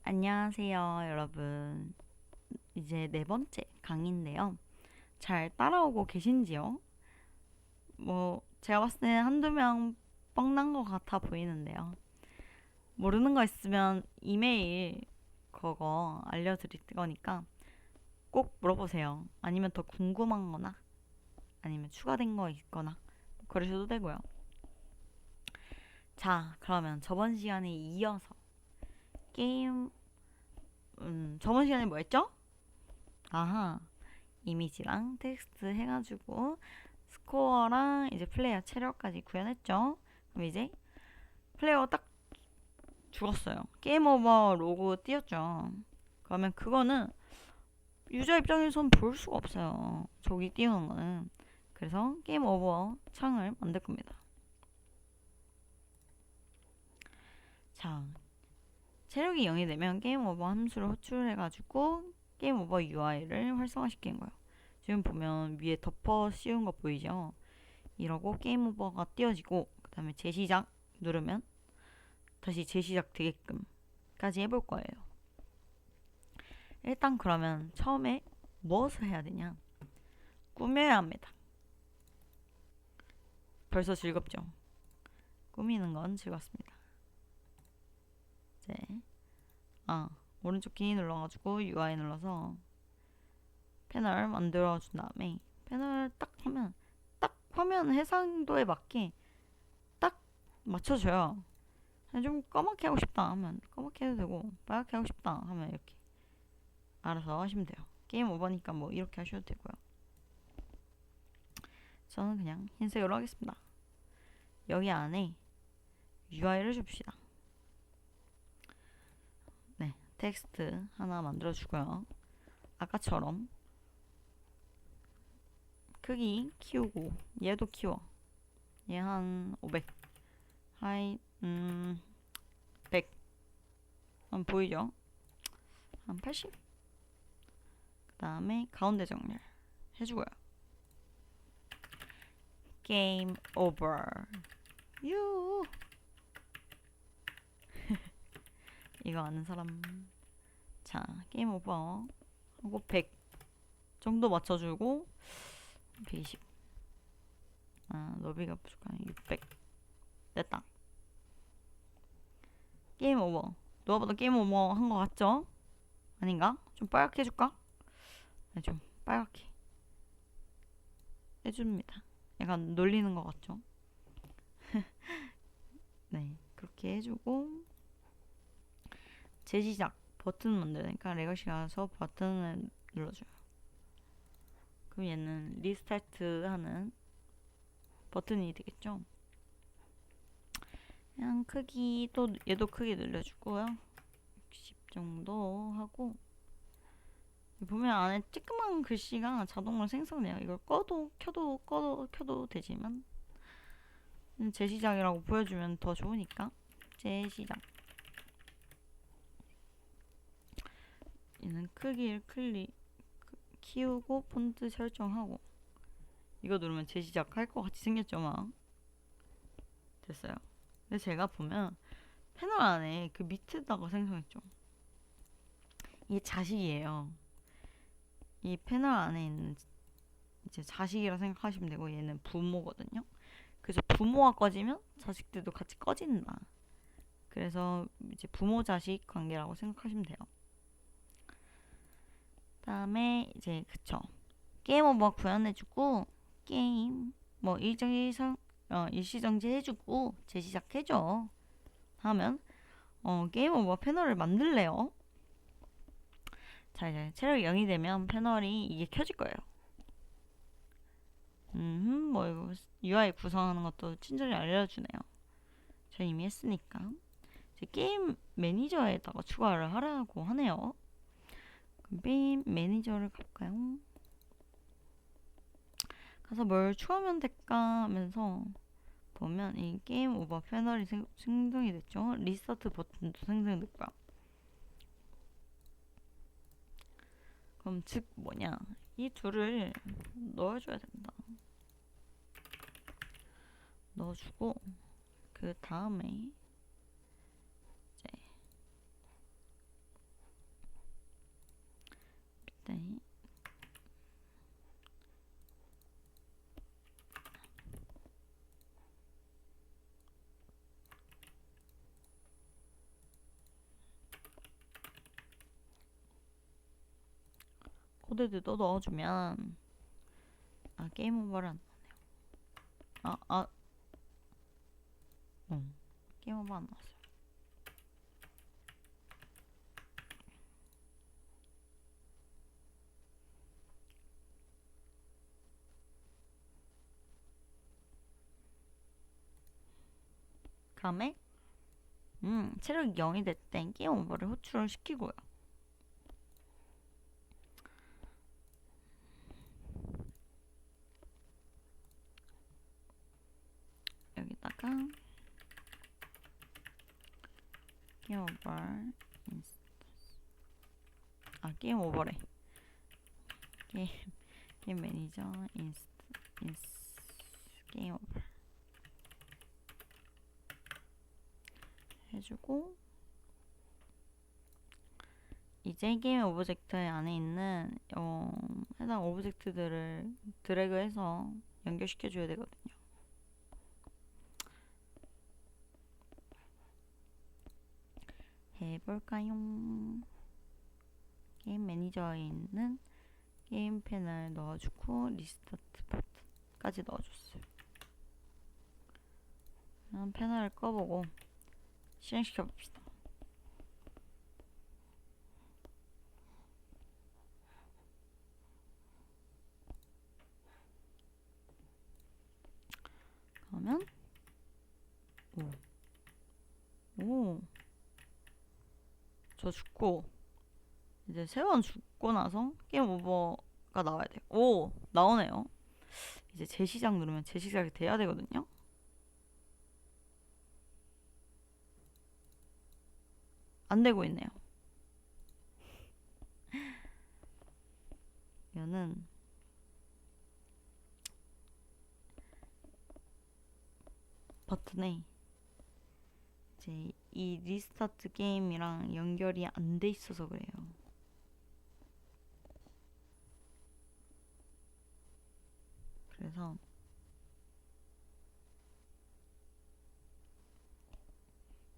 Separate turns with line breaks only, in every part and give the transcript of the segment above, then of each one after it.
안녕하세요, 여러분. 이제 네 번째 강의인데요. 잘 따라오고 계신지요? 제가 봤을 때 한두 명 뻥난 것 같아 보이는데요. 모르는 거 있으면 이메일 그거 알려드릴 거니까 꼭 물어보세요. 아니면 더 궁금한 거나 아니면 추가된 거 있거나 그러셔도 되고요. 자, 그러면 저번 시간에 이어서 게임, 저번 시간에 뭐 했죠? 아하, 이미지랑 텍스트 해가지고 스코어랑 이제 플레이어 체력까지 구현했죠. 그럼 이제 플레이어가 딱 죽었어요. 게임 오버 로고 띄었죠. 그러면 그거는 유저 입장에선 볼 수가 없어요. 저기 띄우는 거는. 그래서 게임 오버 창을 만들 겁니다. 자, 체력이 0이 되면 게임 오버 함수를 호출해가지고 게임 오버 UI를 활성화시키는 거예요. 지금 보면 위에 덮어 씌운 거 보이죠? 이러고 게임 오버가 띄워지고 그 다음에 재시작 누르면 다시 재시작 되게끔까지 해볼 거예요. 일단 그러면 처음에 무엇을 해야 되냐? 꾸며야 합니다. 벌써 즐겁죠? 꾸미는 건 즐겁습니다. 이제 오른쪽 키 눌러가지고 UI 눌러서 패널 만들어준 다음에 패널 딱 하면 딱 화면 해상도에 맞게 딱 맞춰줘요. 좀 까맣게 하고 싶다 하면 까맣게 해도 되고 빨갛게 하고 싶다 하면 이렇게 알아서 하시면 돼요. 게임 오버니까 뭐 이렇게 하셔도 되고요. 저는 그냥 흰색으로 하겠습니다. 여기 안에 UI를 줍시다. 네, 텍스트 하나 만들어 주고요. 아까처럼 크기 키우고 얘도 키워. 얘 한 500. 하이 100. 보이죠? 한 80. 그 다음에 가운데 정렬 해주고요. 게임 오버. 유. 이거 아는 사람. 자, 게임 오버 하고 100 정도 맞춰주고 120. 너비가 부족한 600. 됐다. 게임 오버. 누가 봐도 게임 오버 한 거 같죠? 아닌가? 좀 빨갛게 해줄까? 네, 좀 빨갛게 해줍니다. 약간 놀리는 것 같죠? 네, 그렇게 해주고 재시작 버튼 만드니까 레거시 가서 버튼을 눌러줘요. 그럼 얘는 리스타트 하는 버튼이 되겠죠? 그냥 크기 또 얘도 크게 늘려주고요. 60 정도 하고 보면 안에 쬐끄만 글씨가 자동으로 생성돼요. 이걸 꺼도 켜도 되지만 재시작이라고 보여주면 더 좋으니까 재시작. 얘는 크기를 키우고 폰트 설정하고 이거 누르면 재시작 할 것 같이 생겼죠 막. 됐어요. 근데 제가 보면 패널 안에 그 밑에다가 생성했죠. 이게 자식이에요. 이 패널 안에 있는 이제 자식이라 생각하시면 되고 얘는 부모거든요. 그래서 부모가 꺼지면 자식들도 같이 꺼진다. 그래서 이제 부모 자식 관계라고 생각하시면 돼요. 그다음에 이제 그쵸. 게임 오버 구현해주고 게임 뭐 일시정지 해주고 재시작해줘 하면 게임 오버 패널을 만들래요. 자, 이제 체력 0이 되면 패널이 이게 켜질 거예요. 뭐 이거 UI 구성하는 것도 친절히 알려주네요. 저 이미 했으니까. 이제 게임 매니저에다가 추가를 하라고 하네요. 그럼 게임 매니저를 갈까요? 가서 뭘 추가하면 될까 하면서 보면 이 게임 오버 패널이 생성이 됐죠. 리스타트 버튼도 생성됐고요. 그럼 즉 뭐냐? 이 둘을 넣어줘야 된다. 넣어주고 그 다음에 이제 코드도 또 넣어주면 게임 오버를 안 나오네요. 게임 오버 안 나왔어요. 다음에 체력이 0이 될 땐 게임 오버를 호출을 시키고요. 여기다가 게임 오버 게임 오버래. 게임 매니저 게임 오버 해주고, 이제 게임 오브젝트 안에 있는 해당 오브젝트들을 드래그해서 연결시켜줘야 되거든요. 해볼까요? 게임 매니저에 있는 게임 패널 넣어주고 리스타트 버튼까지 넣어줬어요. 그럼 패널을 꺼보고 실행시켜봅시다. 그러면 저 죽고, 이제 3번 죽고 나서 게임 오버가 나와야 돼요. 나오네요. 이제 재시작 누르면 재시작이 돼야 되거든요. 안 되고 있네요. 이거는 버튼에 이제 이 리스타트 게임이랑 연결이 안 돼 있어서 그래요. 그래서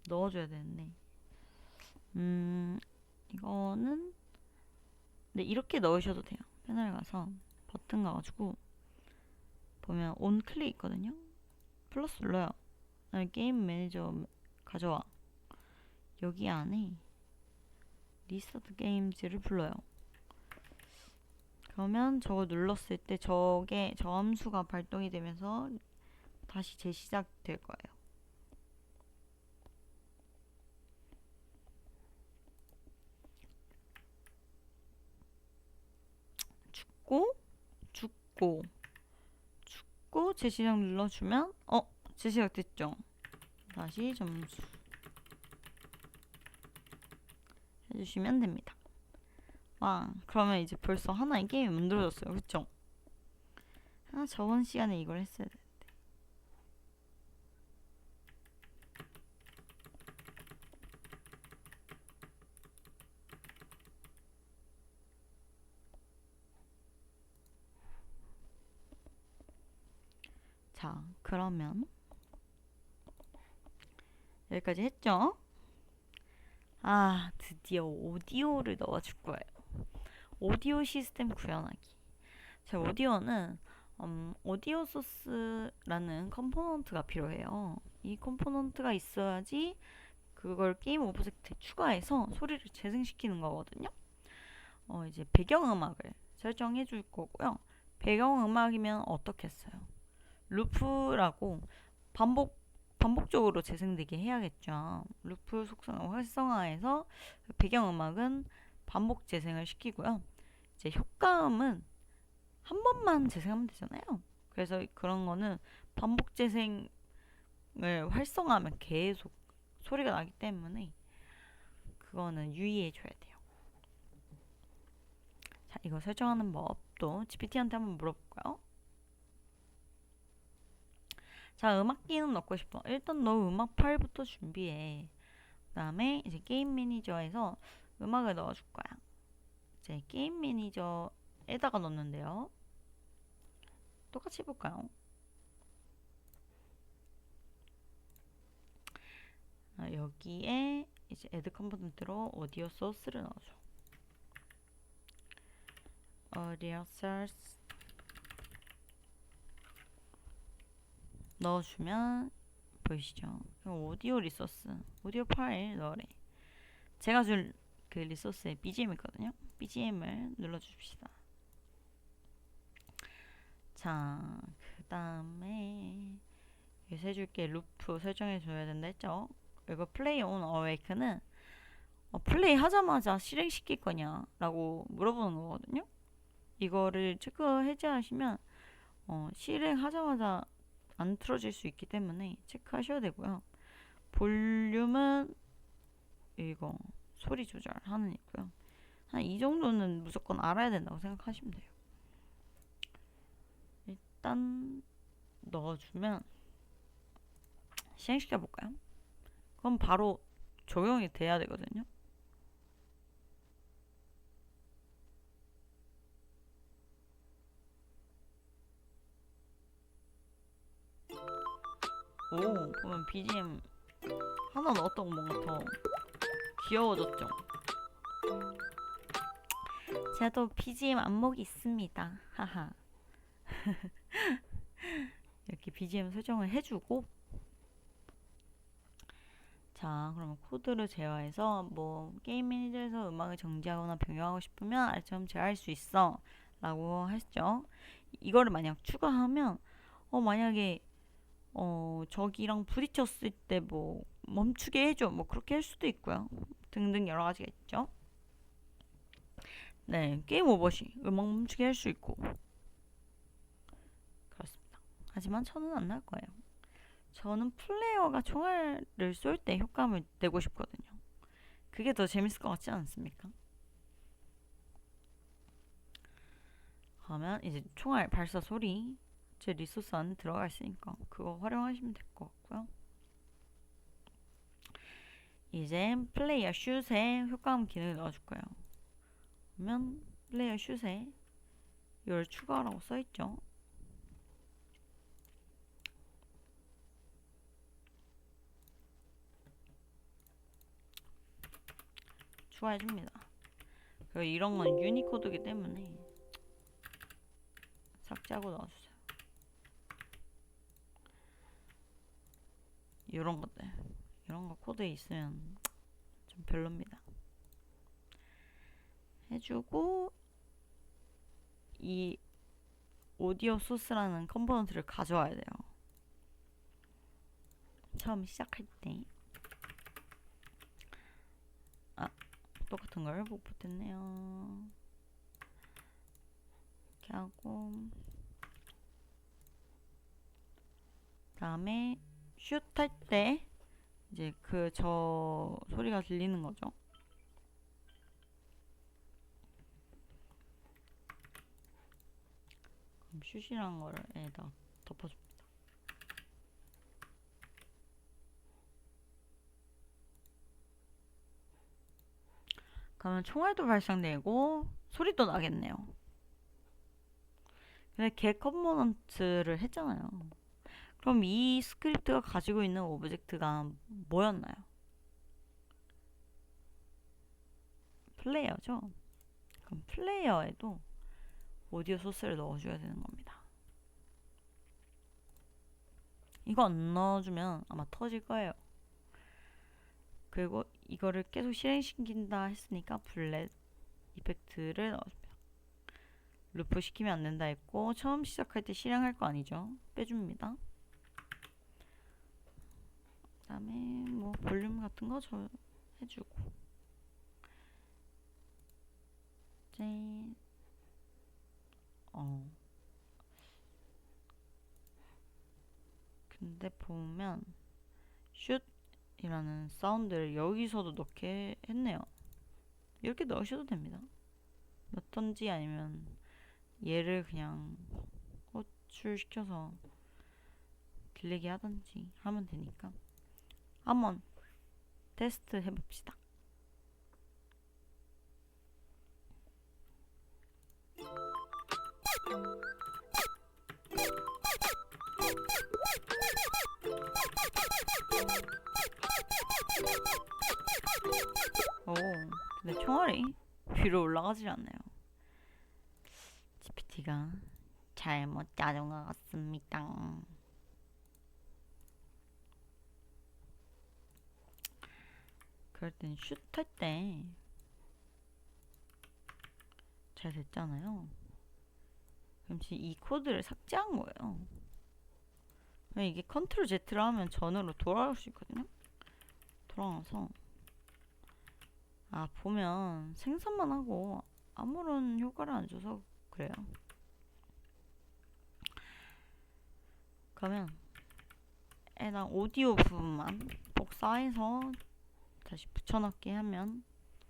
넣어줘야 되는데 이거는 이렇게 넣으셔도 돼요. 패널 가서 버튼 가가지고 보면 온 클릭 있거든요. 플러스 눌러요. 게임 매니저 가져와. 여기 안에 리스타트 게임즈를 불러요. 그러면 저거 눌렀을 때 저 함수가 발동이 되면서 다시 재시작 될 거예요. 죽고 재시작 눌러주면 재시작 됐죠. 다시 점수 해주시면 됩니다. 그러면 이제 벌써 하나의 게임이 만들어졌어요. 그쵸? 저번 시간에 이걸 했어야 되는데. 자, 그러면 여기까지 했죠? 드디어 오디오를 넣어줄 거예요. 오디오 시스템 구현하기. 자, 오디오는 오디오 소스라는 컴포넌트가 필요해요. 이 컴포넌트가 있어야지 그걸 게임 오브젝트에 추가해서 소리를 재생시키는 거거든요. 이제 배경음악을 설정해 줄 거고요. 배경음악이면 어떻게 했어요? 루프라고 반복적으로 재생되게 해야겠죠. 루프 속성을 활성화해서 배경음악은 반복 재생을 시키고요. 이제 효과음은 한 번만 재생하면 되잖아요. 그래서 그런 거는 반복 재생을 활성화하면 계속 소리가 나기 때문에 그거는 유의해 줘야 돼요. 자, 이거 설정하는 법도 GPT한테 한번 물어볼까요? 자, 음악기는 넣고 싶어. 일단 너 음악 파일부터 준비해. 그 다음에 이제 게임 매니저에서 음악을 넣어줄 거야. 이제 게임 매니저에다가 넣는데요. 똑같이 해볼까요? 여기에 이제 애드 컴포넌트로 오디오 소스를 넣어줘. 오디오 소스 넣어주면 보이시죠? 오디오 리소스, 오디오 파일 넣으래. 제가 줄 그 리소스에 BGM 있거든요. BGM을 눌러주십시다. 자, 그 다음에 여기서 해줄게. 루프 설정해줘야 된다 했죠? 이거 플레이 온 어웨이크는 플레이 하자마자 실행시킬 거냐 라고 물어보는 거거든요. 이거를 체크 해제하시면 실행하자마자 안 틀어질 수 있기 때문에 체크하셔야 되고요. 볼륨은 이거 소리 조절하는 있고요. 한 이 정도는 무조건 알아야 된다고 생각하시면 돼요. 일단 넣어주면 실행시켜 볼까요? 그럼 바로 적용이 돼야 되거든요. 오, 보면 BGM 하나 넣었던 거 뭔가 더 귀여워졌죠? 저도 BGM 안목이 있습니다. 하하. 이렇게 BGM 설정을 해주고, 자, 그러면 코드를 제어해서 뭐 게임 매니저에서 음악을 정지하거나 변경하고 싶으면 알점 제어할 수 있어 라고 했죠. 이거를 만약 추가하면 만약에 저기랑 부딪혔을 때 뭐 멈추게 해줘 뭐 그렇게 할 수도 있고요. 등등 여러 가지가 있죠. 네, 게임 오버시 음악 멈추게 할 수 있고 그렇습니다. 하지만 저는 안 날 거예요. 저는 플레이어가 총알을 쏠 때 효과음을 내고 싶거든요. 그게 더 재밌을 것 같지 않습니까? 그러면 이제 총알 발사 소리 제 리소스 안에 들어가 있으니까 그거 활용하시면 될 것 같고요. 이제 플레이어 슛에 효과음 기능을 넣어줄 거예요. 그러면 플레이어 슛에 이걸 추가라고 써있죠. 추가해줍니다. 그리고 이런 건 유니코드이기 때문에 삭제하고 넣어주세요. 이런 것들, 이런 거 코드에 있으면 좀 별로입니다. 해주고 이 오디오 소스라는 컴포넌트를 가져와야 돼요. 처음 시작할 때. 똑같은 걸 못 붙였네요. 이렇게 하고 다음에 슛 할 때 이제 저 소리가 들리는 거죠. 그럼 슛이라는 거를 여기다 덮어줍니다. 그러면 총알도 발생되고 소리도 나겠네요. 근데 get 컴포넌트를 했잖아요. 그럼 이 스크립트가 가지고 있는 오브젝트가 뭐였나요? 플레이어죠. 그럼 플레이어에도 오디오 소스를 넣어줘야 되는 겁니다. 이거 안 넣어주면 아마 터질 거예요. 그리고 이거를 계속 실행시킨다 했으니까 블렛 이펙트를 넣어줍니다. 루프 시키면 안 된다 했고 처음 시작할 때 실행할 거 아니죠. 빼줍니다. 그 다음에 뭐 볼륨 같은 거 해주고 이제 근데 보면 슛이라는 사운드를 여기서도 넣게 했네요. 이렇게 넣으셔도 됩니다. 넣던지 아니면 얘를 그냥 호출시켜서 들리게 하던지 하면 되니까 한번 테스트 해봅시다. 오, 근데 총알이 위로 올라가질 않네요. 유니티가 잘못 짜준 것 같습니다. 그럴 땐 슛 할 때 잘 됐잖아요. 그럼 지금 이 코드를 삭제한 거예요. 이게 컨트롤 Z를 하면 전으로 돌아올 수 있거든요. 돌아와서 보면 생성만 하고 아무런 효과를 안 줘서 그래요. 그러면 해당 오디오 부분만 복사해서 다시 붙여넣기 하면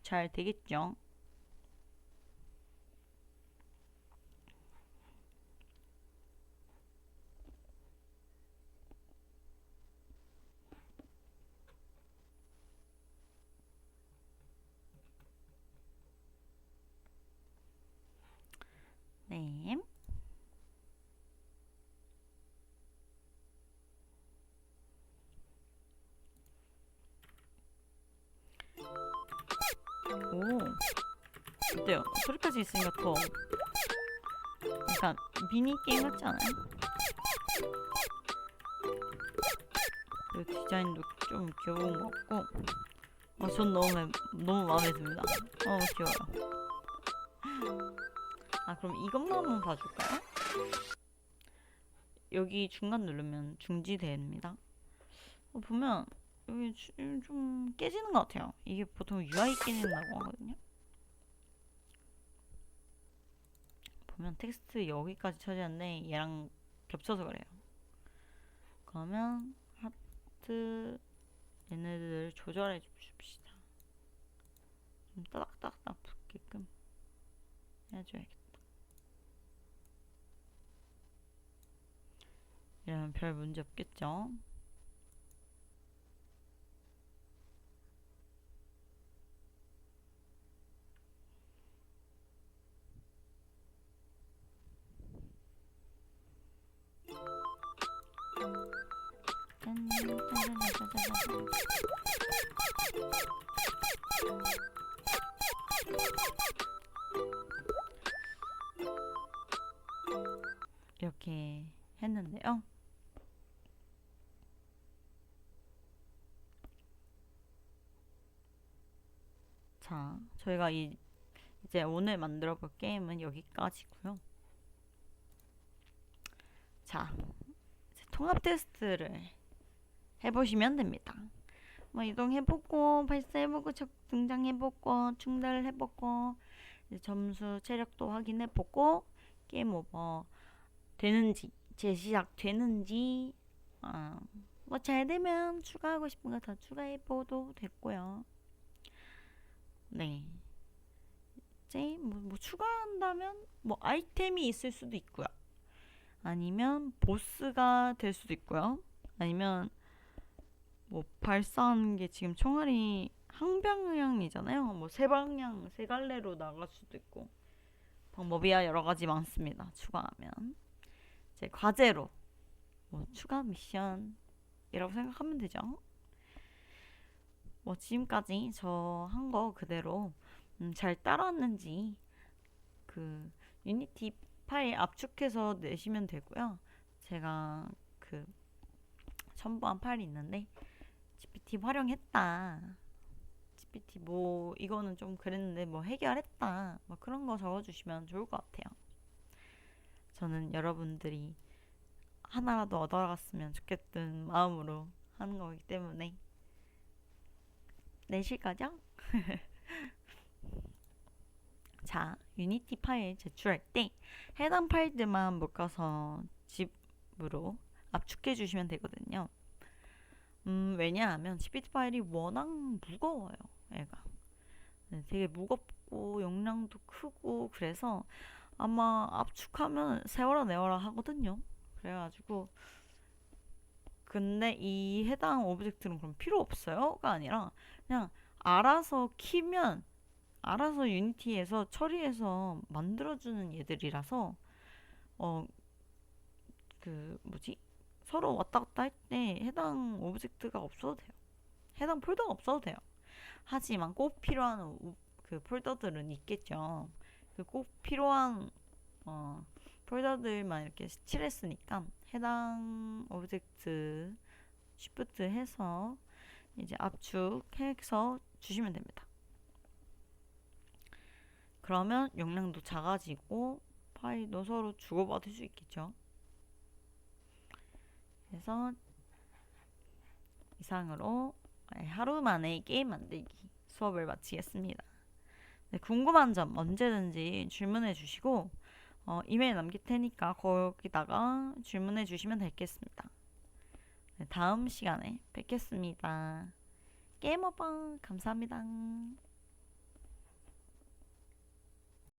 잘 되겠죠. 네. 오, 어때요? 소리까지 있으니까 더 약간 미니게임 같지 않아요? 그리고 디자인도 좀 귀여운 것 같고 전 너무 마음에 듭니다. 귀여워요. 그럼 이것만 한번 봐줄까요? 여기 중간 누르면 중지됩니다. 보면 여기 좀 깨지는 것 같아요. 이게 보통 UI 깨진다고 하거든요. 보면 텍스트 여기까지 쳐지는데 얘랑 겹쳐서 그래요. 그러면 하트 얘네들 조절해 줍시다. 좀 따닥따닥 붙게끔 해줘야겠다. 이러면 별 문제 없겠죠? 이렇게 했는데요. 자, 저희가 이제 오늘 만들어 볼 게임은 여기까지고요. 자, 이제 통합 테스트를 해보시면 됩니다. 이동해보고 발사해보고 적 등장해보고 충돌 해보고 점수 체력도 확인해보고 게임 오버 되는지 재시작 되는지 잘 되면 추가하고 싶은 거 더 추가해봐도 됐고요. 네, 이제 추가한다면 아이템이 있을 수도 있고요. 아니면 보스가 될 수도 있고요. 아니면 발사하는 게 지금 총알이 항방향이잖아요. 세 방향 세 갈래로 나갈 수도 있고 방법이야 여러 가지 많습니다. 추가하면 이제 과제로 추가 미션이라고 생각하면 되죠. 지금까지 저 한 거 그대로 잘 따라왔는지 그 유니티 파일 압축해서 내시면 되고요. 제가 그 첨부한 파일이 있는데 GPT 활용했다. GPT 이거는 좀 그랬는데 해결했다. 그런 거 적어주시면 좋을 것 같아요. 저는 여러분들이 하나라도 얻어갔으면 좋겠던 마음으로 하는 거기 때문에 내실 거죠? 자, 유니티 파일 제출할 때 해당 파일들만 묶어서 집으로 압축해 주시면 되거든요. 왜냐하면 GPT 파일이 워낙 무거워요. 얘가 되게 무겁고 용량도 크고 그래서 아마 압축하면 세워라 내워라 하거든요. 그래가지고 근데 이 해당 오브젝트는 그럼 필요 없어요가 아니라 그냥 알아서 키면 알아서 유니티에서 처리해서 만들어주는 얘들이라서 서로 왔다 갔다 할 때 해당 오브젝트가 없어도 돼요. 해당 폴더가 없어도 돼요. 하지만 꼭 필요한 그 폴더들은 있겠죠. 꼭 필요한 폴더들만 이렇게 칠했으니까 해당 오브젝트 쉬프트 해서 이제 압축해서 주시면 됩니다. 그러면 용량도 작아지고 파일도 서로 주고받을 수 있겠죠. 그래서 이상으로 하루 만에 게임 만들기 수업을 마치겠습니다. 네, 궁금한 점 언제든지 질문해 주시고 이메일 남길 테니까 거기다가 질문해 주시면 되겠습니다. 네, 다음 시간에 뵙겠습니다. 게임 오버 감사합니다.